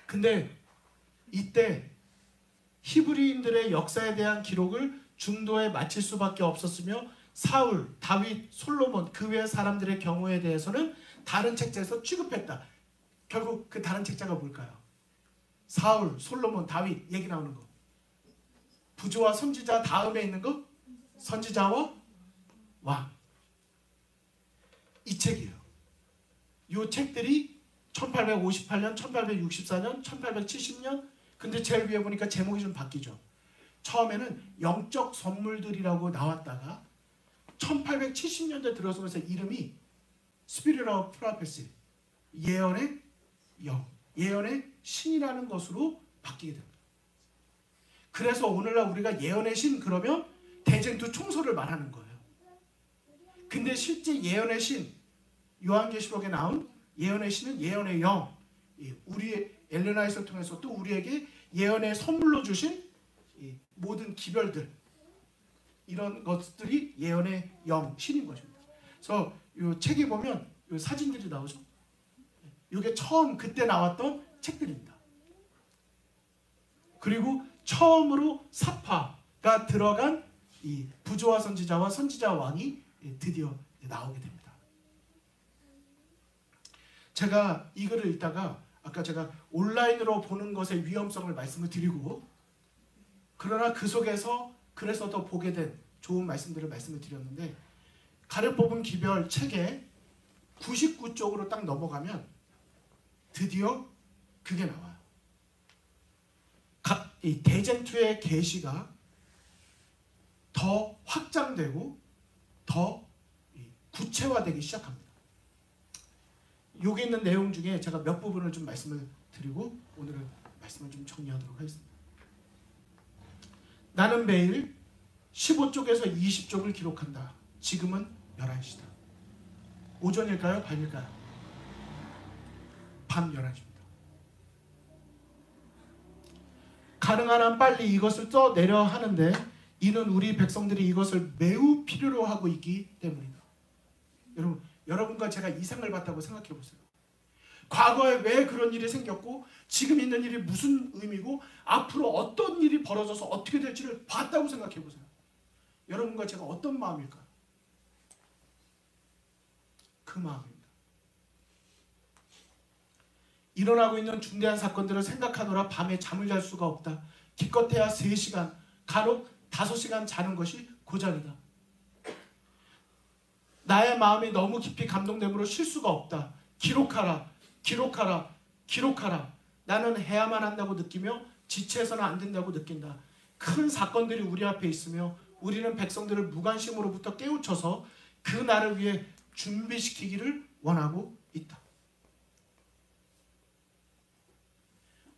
근데 이때 히브리인들의 역사에 대한 기록을 중도에 마칠 수밖에 없었으며 사울, 다윗, 솔로몬 그 외의 사람들의 경우에 대해서는 다른 책자에서 취급했다. 결국 그 다른 책자가 뭘까요? 사울, 솔로몬, 다윗 얘기 나오는 거. 부조와 선지자 다음에 있는 거? 선지자와 왕. 이 책이에요. 이 책들이 1858년, 1864년, 1870년 근데 제일 위에 보니까 제목이 좀 바뀌죠. 처음에는 영적 선물들이라고 나왔다가 1870년대 들어서면서 이름이 Spirit of Prophecy, 예언의 영, 예언의 신이라는 것으로 바뀌게 됩니다. 그래서 오늘날 우리가 예언의 신 그러면 대쟁투 총서를 말하는 거예요. 근데 실제 예언의 신, 요한계시록에 나온 예언의 신은 예언의 영, 우리의 엘레나에서 통해서 또 우리에게 예언의 선물로 주신 모든 기별들, 이런 것들이 예언의 신인 것입니다. 그래서 이 책에 보면 이 사진들이 나오죠. 이게 처음 그때 나왔던 책들입니다. 그리고 처음으로 사파가 들어간 이 부조와 선지자와 선지자 왕이 드디어 나오게 됩니다. 제가 이 글을 읽다가 아까 제가 온라인으로 보는 것의 위험성을 말씀을 드리고, 그러나 그 속에서 그래서 더 보게 된 좋은 말씀들을 말씀을 드렸는데, 가를 뽑은 기별 책에 99쪽으로 딱 넘어가면 드디어 그게 나와요. 이 대쟁투의 계시가 더 확장되고 더 구체화되기 시작합니다. 여기 있는 내용 중에 제가 몇 부분을 좀 말씀을 드리고 오늘은 말씀을 좀 정리하도록 하겠습니다. 나는 매일 15쪽에서 20쪽을 기록한다. 지금은 11시다. 오전일까요? 밤일까요? 밤 11시입니다. 가능한 한 빨리 이것을 써내려 하는데 이는 우리 백성들이 이것을 매우 필요로 하고 있기 때문이다. 여러분과 제가 이상을 봤다고 생각해 보세요. 과거에 왜 그런 일이 생겼고 지금 있는 일이 무슨 의미고 앞으로 어떤 일이 벌어져서 어떻게 될지를 봤다고 생각해 보세요. 여러분과 제가 어떤 마음일까요? 그 마음입니다. 일어나고 있는 중대한 사건들을 생각하느라 밤에 잠을 잘 수가 없다. 기껏해야 3시간, 간혹 5시간 자는 것이 고작이다. 나의 마음이 너무 깊이 감동됨으로 쉴 수가 없다. 기록하라, 기록하라, 기록하라. 나는 해야만 한다고 느끼며 지체해서는 안 된다고 느낀다. 큰 사건들이 우리 앞에 있으며 우리는 백성들을 무관심으로부터 깨우쳐서 그 날을 위해 준비시키기를 원하고 있다.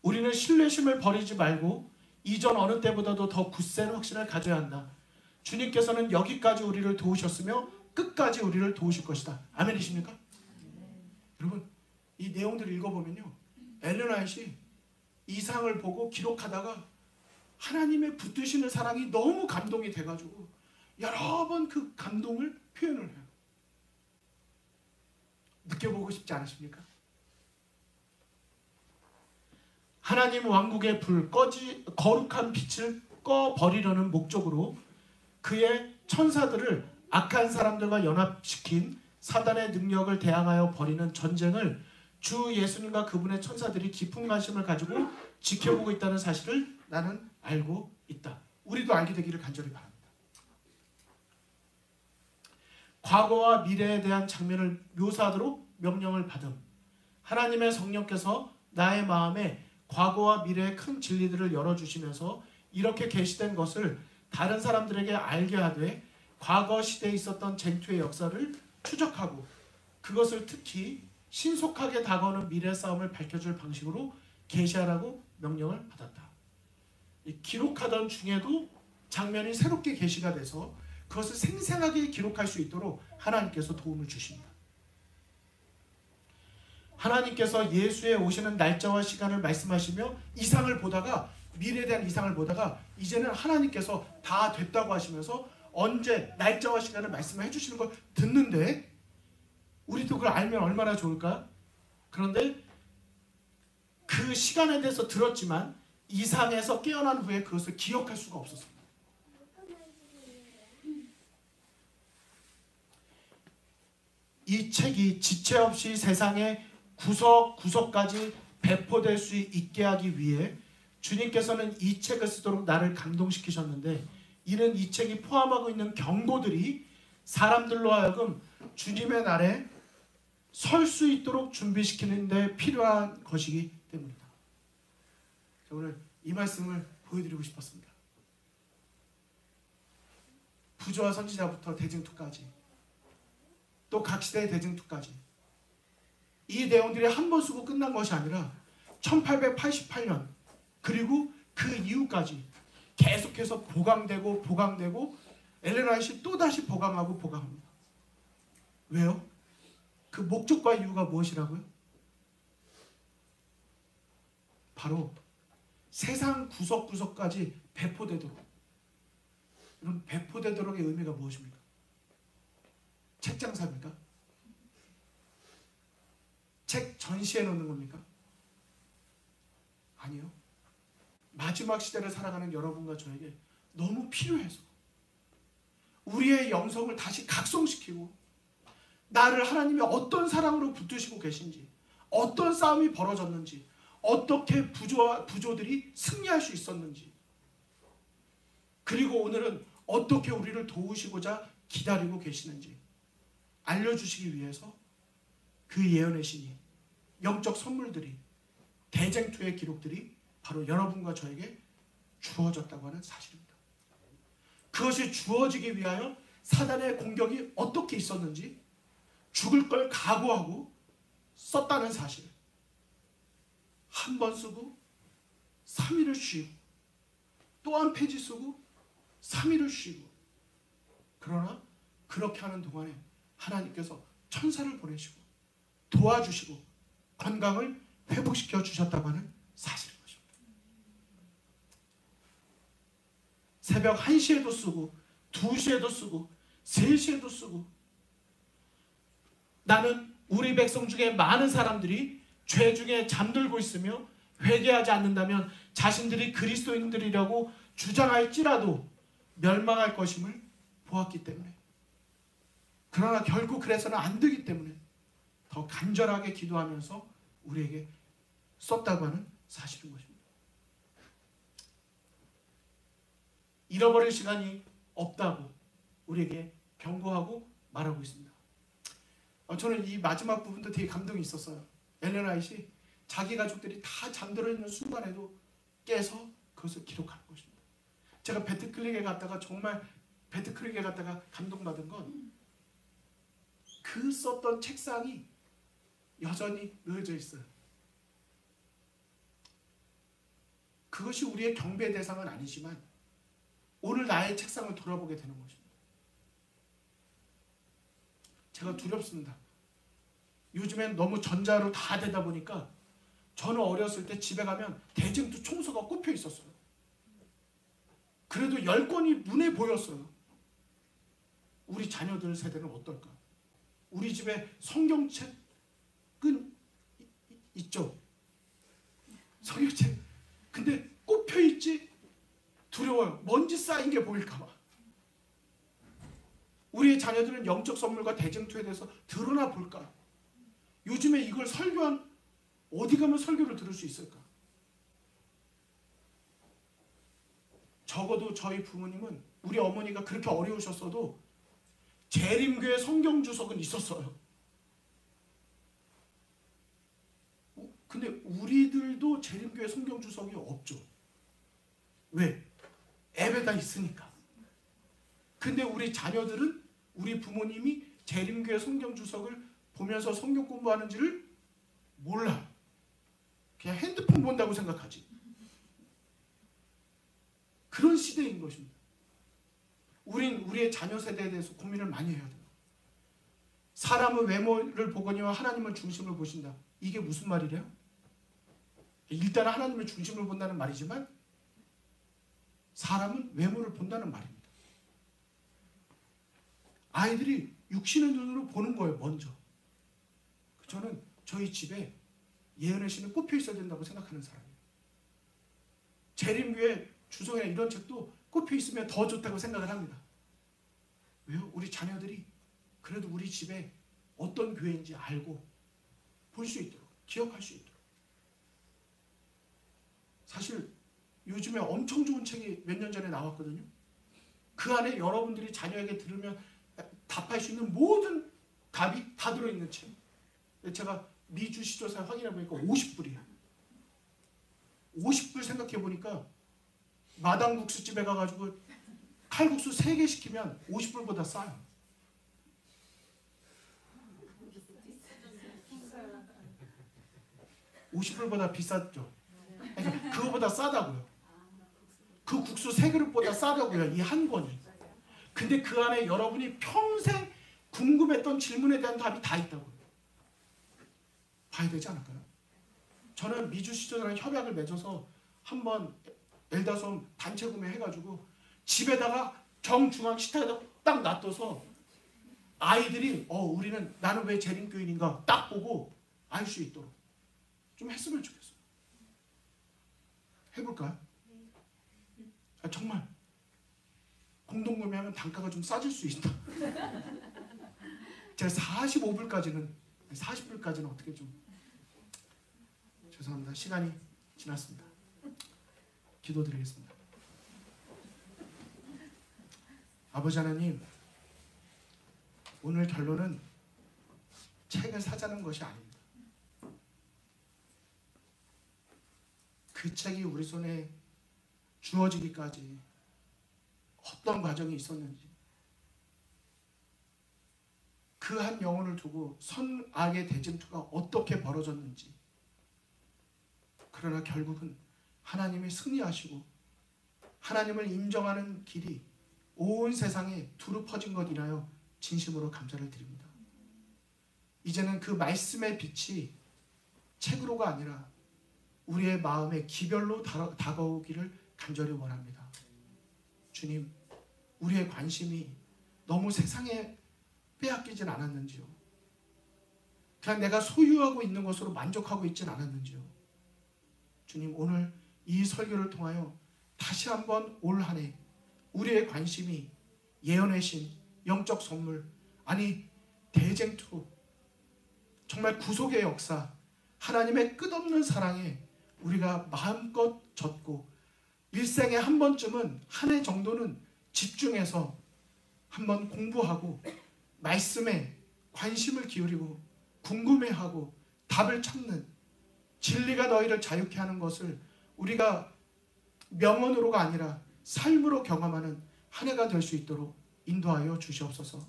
우리는 신뢰심을 버리지 말고 이전 어느 때보다도 더 굳센 확신을 가져야 한다. 주님께서는 여기까지 우리를 도우셨으며 끝까지 우리를 도우실 것이다. 아멘이십니까? 여러분, 이 내용들을 읽어보면요, 엘렌 화이트이 이상을 보고 기록하다가 하나님의 붙드시는 사랑이 너무 감동이 돼가지고 여러 번 그 감동을 표현을 해요. 느껴보고 싶지 않으십니까? 하나님 왕국의 불, 거룩한 빛을 꺼버리려는 목적으로 그의 천사들을 악한 사람들과 연합시킨 사단의 능력을 대항하여 벌이는 전쟁을 주 예수님과 그분의 천사들이 깊은 관심을 가지고 지켜보고 있다는 사실을 나는 알고 있다. 우리도 알게 되기를 간절히 바랍니다. 과거와 미래에 대한 장면을 묘사하도록 명령을 받음. 하나님의 성령께서 나의 마음에 과거와 미래의 큰 진리들을 열어주시면서 이렇게 계시된 것을 다른 사람들에게 알게 하되 과거 시대에 있었던 쟁투의 역사를 추적하고 그것을 특히 신속하게 다가오는 미래 싸움을 밝혀줄 방식으로 계시하라고 명령을 받았다. 기록하던 중에도 장면이 새롭게 계시가 돼서 그것을 생생하게 기록할 수 있도록 하나님께서 도움을 주십니다. 하나님께서 예수의 오시는 날짜와 시간을 말씀하시며 이상을 보다가 미래에 대한 이상을 보다가 이제는 하나님께서 다 됐다고 하시면서 언제 날짜와 시간을 말씀해 주시는 걸 듣는데 우리도 그걸 알면 얼마나 좋을까? 그런데 그 시간에 대해서 들었지만 이상에서 깨어난 후에 그것을 기억할 수가 없었습니다. 이 책이 지체 없이 세상의 구석구석까지 배포될 수 있게 하기 위해 주님께서는 이 책을 쓰도록 나를 감동시키셨는데 이는 이 책이 포함하고 있는 경고들이 사람들로 하여금 주님의 날에 설 수 있도록 준비시키는 데 필요한 것이기 때문이다. 오늘 이 말씀을 보여드리고 싶었습니다. 부조와 선지자부터 대쟁투까지 또 각 시대의 대쟁투까지 이 내용들이 한 번 쓰고 끝난 것이 아니라 1888년 그리고 그 이후까지 계속해서 보강되고 엘렌 화이트이 또다시 보강하고 보강합니다. 왜요? 그 목적과 이유가 무엇이라고요? 바로 세상 구석구석까지 배포되도록 그럼 배포되도록의 의미가 무엇입니까? 책 장사입니까? 책 전시해 놓는 겁니까? 아니요. 마지막 시대를 살아가는 여러분과 저에게 너무 필요해서 우리의 영성을 다시 각성시키고 나를 하나님이 어떤 사랑으로 붙드시고 계신지, 어떤 싸움이 벌어졌는지, 어떻게 부조들이 승리할 수 있었는지, 그리고 오늘은 어떻게 우리를 도우시고자 기다리고 계시는지 알려주시기 위해서 그 예언의 신이, 영적 선물들이, 대쟁투의 기록들이 바로 여러분과 저에게 주어졌다고 하는 사실입니다. 그것이 주어지기 위하여 사단의 공격이 어떻게 있었는지 죽을 걸 각오하고 썼다는 사실. 한 번 쓰고 3일을 쉬고 또 한 페이지 쓰고 3일을 쉬고, 그러나 그렇게 하는 동안에 하나님께서 천사를 보내시고 도와주시고 건강을 회복시켜 주셨다고 하는 사실인 것입니다. 새벽 1시에도 쓰고 2시에도 쓰고 3시에도 쓰고, 나는 우리 백성 중에 많은 사람들이 죄 중에 잠들고 있으며 회개하지 않는다면 자신들이 그리스도인들이라고 주장할지라도 멸망할 것임을 보았기 때문에, 그러나 결국 그래서는 안 되기 때문에 더 간절하게 기도하면서 우리에게 썼다고 하는 사실인 것입니다. 잃어버릴 시간이 없다고 우리에게 경고하고 말하고 있습니다. 저는 이 마지막 부분도 되게 감동이 있었어요. 엘렌 화이트이 자기 가족들이 다 잠들어 있는 순간에도 깨서 그것을 기록하는 것입니다. 제가 배트크릭에 갔다가 정말 배트크릭에 갔다가 감동받은 건 그 썼던 책상이 여전히 놓여져 있어요. 그것이 우리의 경배 대상은 아니지만 오늘 나의 책상을 돌아보게 되는 것입니다. 제가 두렵습니다. 요즘엔 너무 전자로 다 되다 보니까 저는 어렸을 때 집에 가면 대쟁투 총서가 꼽혀 있었어요. 그래도 10권이 눈에 보였어요. 우리 자녀들 세대는 어떨까? 우리 집에 성경책은 있죠. 성경책. 근데 꼽혀 있지? 두려워요. 먼지 쌓인 게 보일까 봐. 우리의 자녀들은 영적 선물과 대쟁투에 대해서 드러나 볼까? 요즘에 이걸 설교한, 어디 가면 설교를 들을 수 있을까? 적어도 저희 부모님은, 우리 어머니가 그렇게 어려우셨어도 재림교회 성경 주석은 있었어요. 근데 우리들도 재림교회 성경 주석이 없죠. 왜? 앱에다 있으니까. 근데 우리 자녀들은 우리 부모님이 재림교회 성경 주석을 보면서 성경 공부하는지를 몰라. 그냥 핸드폰 본다고 생각하지. 그런 시대인 것입니다. 우린 우리의 자녀 세대에 대해서 고민을 많이 해야 돼요. 사람은 외모를 보거니와 하나님은 중심을 보신다. 이게 무슨 말이래요? 일단 하나님을 중심을 본다는 말이지만 사람은 외모를 본다는 말입니다. 아이들이 육신의 눈으로 보는 거예요, 먼저. 저는 저희 집에 예언의 신은 꼽혀 있어야 된다고 생각하는 사람이에요. 재림교회 주석이나 이런 책도 꼽혀 있으면 더 좋다고 생각을 합니다. 왜요? 우리 자녀들이 그래도 우리 집에 어떤 교회인지 알고 볼 수 있도록, 기억할 수 있도록. 사실 요즘에 엄청 좋은 책이 몇 년 전에 나왔거든요. 그 안에 여러분들이 자녀에게 들으면 답할 수 있는 모든 답이 다 들어있는 책. 제가 미주 시조사 확인해보니까 50불이야. 50불 생각해보니까 마당국수집에 가가지고 칼국수 3개 시키면 50불보다 싸요. $50보다 비쌌죠. 그러니까 그거보다 싸다고요. 그 국수 3그릇보다 싸다고요. 이 한 권이. 근데 그 안에 여러분이 평생 궁금했던 질문에 대한 답이 다 있다고요. 봐야 되지 않을까요? 저는 미주 시조사랑 협약을 맺어서 한번 엘다솜 단체 구매해가지고 집에다가 정중앙 식탁에다 딱 놔둬서 아이들이 우리는 나는 왜 재림교인인가 딱 보고 알 수 있도록 좀 했으면 좋겠어요. 해볼까요? 정말 공동구매하면 단가가 좀 싸질 수 있다. 제가 45불까지는 40불까지는 어떻게 좀 죄송합니다. 시간이 지났습니다. 기도드리겠습니다. 아버지 하나님, 오늘 결론은 책을 사자는 것이 아닙니다. 그 책이 우리 손에 주어지기까지 어떤 과정이 있었는지, 그 한 영혼을 두고 선악의 대쟁투가 어떻게 벌어졌는지, 그러나 결국은 하나님이 승리하시고 하나님을 인정하는 길이 온 세상에 두루 퍼진 것 인하여 진심으로 감사를 드립니다. 이제는 그 말씀의 빛이 책으로가 아니라 우리의 마음에 기별로 다가오기를 간절히 원합니다. 주님, 우리의 관심이 너무 세상에 빼앗기진 않았는지요? 그냥 내가 소유하고 있는 것으로 만족하고 있진 않았는지요? 주님, 오늘 이 설교를 통하여 다시 한번 올 한 해 우리의 관심이 예언의 신, 영적 선물, 아니 대쟁투, 정말 구속의 역사, 하나님의 끝없는 사랑에 우리가 마음껏 젖고 일생에 한 번쯤은 한 해 정도는 집중해서 한번 공부하고 말씀에 관심을 기울이고 궁금해하고 답을 찾는, 진리가 너희를 자유케 하는 것을 우리가 명언으로가 아니라 삶으로 경험하는 한 해가 될 수 있도록 인도하여 주시옵소서.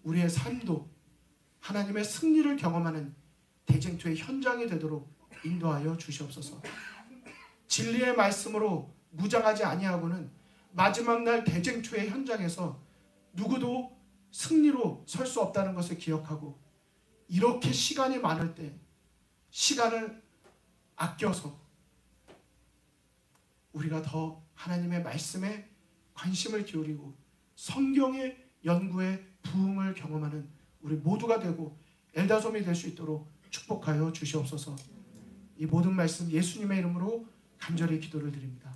우리의 삶도 하나님의 승리를 경험하는 대쟁투의 현장이 되도록 인도하여 주시옵소서. 진리의 말씀으로 무장하지 아니하고는 마지막 날 대쟁투의 현장에서 누구도 승리로 설 수 없다는 것을 기억하고, 이렇게 시간이 많을 때 시간을 아껴서 우리가 더 하나님의 말씀에 관심을 기울이고 성경의 연구에 부흥을 경험하는 우리 모두가 되고 엘다솜이 될 수 있도록 축복하여 주시옵소서. 이 모든 말씀 예수님의 이름으로 간절히 기도를 드립니다.